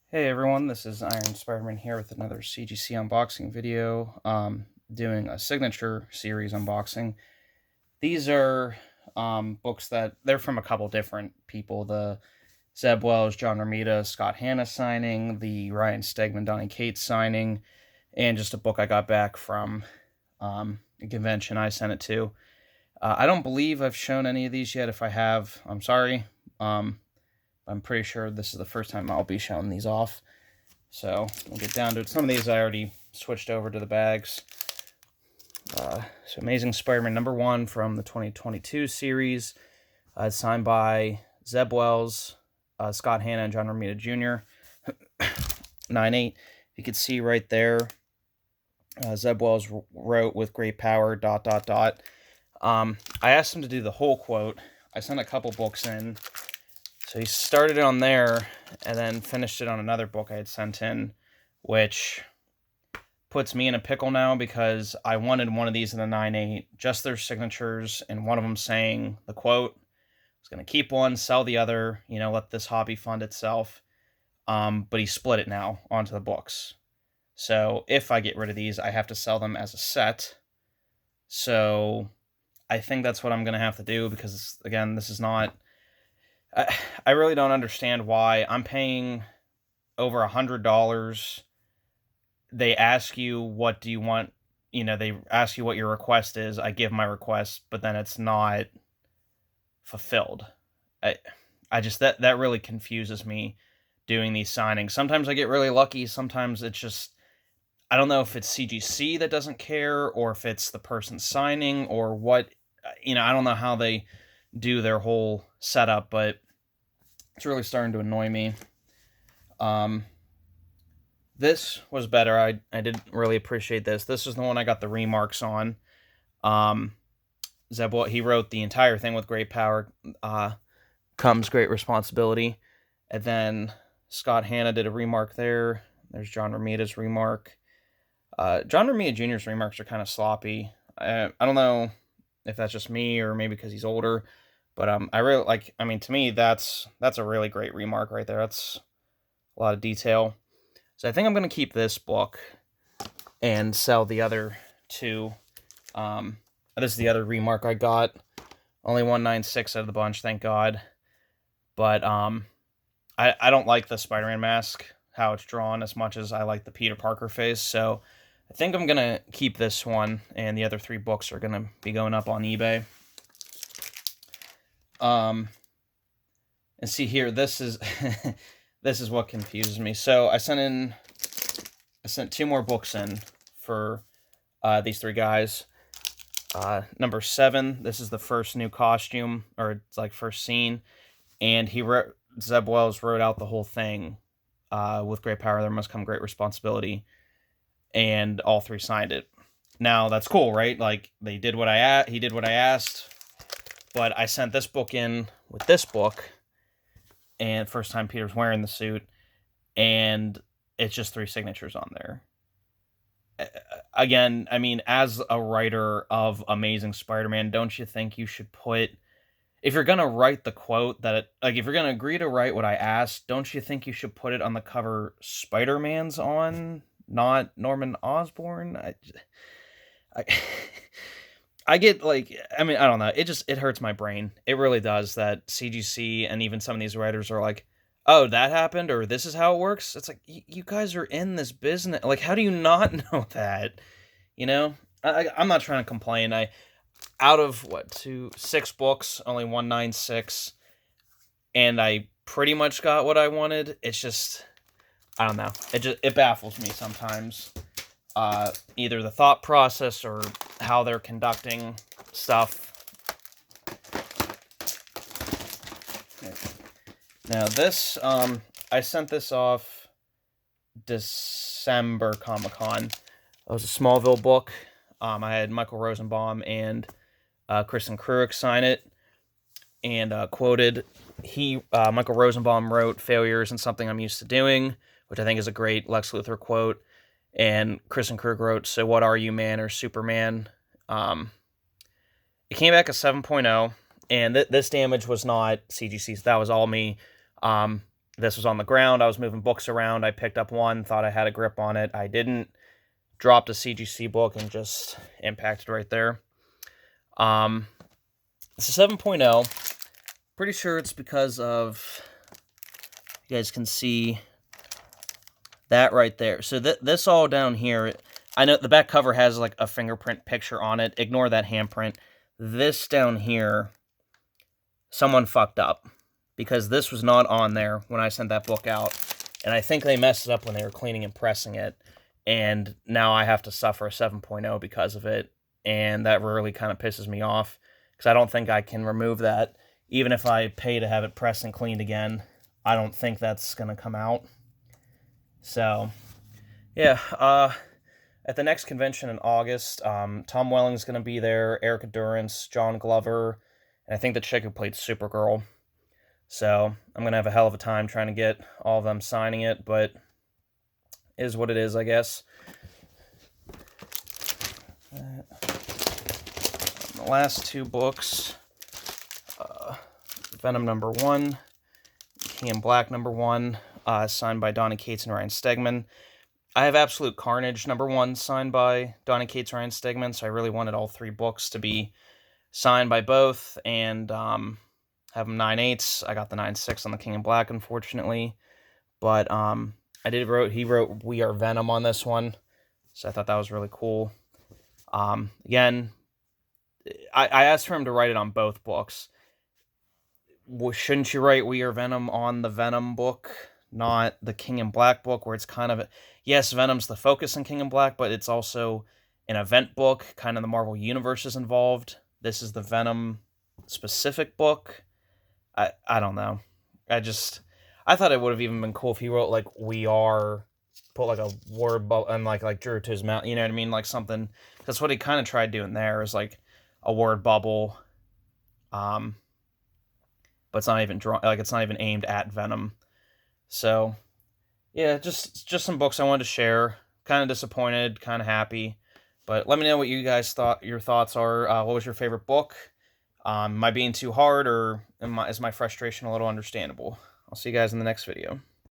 Hey everyone, this is Iron Spider-Man here with another CGC unboxing video, doing a signature series unboxing. These are books that, they're from a couple different people, the Zeb Wells, John Romita, Scott Hanna signing, the Ryan Stegman, Donny Cates signing, and just a book I got back from a convention I sent it to. I don't believe I've shown any of these yet. If I have, I'm sorry. I'm pretty sure this is the first time I'll be showing these off. So we'll get down to it. Some of these I already switched over to the bags. So Amazing Spider-Man #1 from the 2022 series, signed by Zeb Wells, Scott Hanna, and John Romita Jr. 9/8. You can see right there, Zeb Wells wrote, "With great power, ... I asked him to do the whole quote. I sent a couple books in. So he started it on there and then finished it on another book I had sent in, which puts me in a pickle now because I wanted one of these in the 9/8, just their signatures, and one of them saying the quote. I was going to keep one, sell the other, let this hobby fund itself. But he split it now onto the books. So if I get rid of these, I have to sell them as a set. So I think that's what I'm going to have to do because, again, this is not... I really don't understand why I'm paying over $100. They ask you, what do you want? They ask you what your request is. I give my request, but then it's not fulfilled. I just, that really confuses me doing these signings. Sometimes I get really lucky. Sometimes it's just, I don't know if it's CGC that doesn't care or if it's the person signing or what. I don't know how they do their whole setup, but it's really starting to annoy me. This was better. I did really appreciate this. This is the one I got the remarks on. Zeb, he wrote the entire thing. "With great power comes great responsibility." And then Scott Hanna did a remark there. There's John Romita's remark. John Romita Jr.'s remarks are kind of sloppy. I don't know if that's just me or maybe because he's older, but I really like. To me, that's a really great remark right there. That's a lot of detail. So I think I'm going to keep this book and sell the other two. This is the other remark I got. Only 196 out of the bunch, thank God. But I don't like the Spider-Man mask, how it's drawn, as much as I like the Peter Parker face. So I think I'm going to keep this one, and the other 3 books are going to be going up on eBay. And see here, this is this is what confuses me. So I sent 2 more books in for these 3 guys. Number 7, this is the first new costume, or it's like first scene, and Zeb Wells wrote out the whole thing. "With great power, there must come great responsibility," and all 3 signed it. Now that's cool, right? Like he did what I asked. But I sent this book in with this book, and first time Peter's wearing the suit, and it's just 3 signatures on there. Again, as a writer of Amazing Spider-Man, don't you think you should put, if you're going to write the quote, if you're going to agree to write what I asked, don't you think you should put it on the cover Spider-Man's on, not Norman Osborn? I get, I don't know. It hurts my brain. It really does, that CGC and even some of these writers are like, "Oh, that happened," or "This is how it works." It's like, you guys are in this business. Like, how do you not know that? I'm not trying to complain. Out of, 6 books, only 196, and I pretty much got what I wanted. It's just, I don't know. It baffles me sometimes. Either the thought process or how they're conducting stuff. Now this, I sent this off December Comic-Con. It was a Smallville book. I had Michael Rosenbaum and Kristen Kruick sign it, and quoted. Michael Rosenbaum wrote, "Failure isn't something I'm used to doing," which I think is a great Lex Luthor quote. And Kristen Kruick wrote, "So what are you, man or Superman?" It came back a 7.0, and this damage was not CGC's. That was all me. This was on the ground. I was moving books around. I picked up one, thought I had a grip on it. I didn't. Dropped a CGC book and just impacted right there. It's a 7.0. Pretty sure it's because of, you guys can see that right there. So this all down here, I know the back cover has like a fingerprint picture on it. Ignore that handprint. This down here, someone fucked up because this was not on there when I sent that book out. And I think they messed it up when they were cleaning and pressing it. And now I have to suffer a 7.0 because of it. And that really kind of pisses me off because I don't think I can remove that. Even if I pay to have it pressed and cleaned again, I don't think that's going to come out. So, yeah, at the next convention in August, Tom Welling's going to be there, Erica Durance, John Glover, and I think the chick who played Supergirl. So, I'm going to have a hell of a time trying to get all of them signing it, but it is what it is, I guess. The last two books, Venom #1, King in Black #1, signed by Donny Cates and Ryan Stegman. I have Absolute Carnage #1 signed by Donny Cates and Ryan Stegman, so I really wanted all three books to be signed by both, and have them 9/8. I got the 9/6 on the King in Black, unfortunately, but he wrote We Are Venom on this one, so I thought that was really cool. Again, I asked for him to write it on both books. Shouldn't you write We Are Venom on the Venom book, not the King in Black book, where it's kind of, yes, Venom's the focus in King in Black, but it's also an event book, kind of the Marvel Universe is involved. This is the Venom-specific book. I don't know. I thought it would have even been cool if he wrote, like, We Are, put, like, a word bubble, and, like, drew it to his mouth, you know what I mean? Like, something, that's what he kind of tried doing there, is, like, a word bubble, but it's not even it's not even aimed at Venom. So, yeah, just some books I wanted to share. Kind of disappointed, kind of happy. But let me know what you guys thought. Your thoughts are. What was your favorite book? Am I being too hard, or is my frustration a little understandable? I'll see you guys in the next video.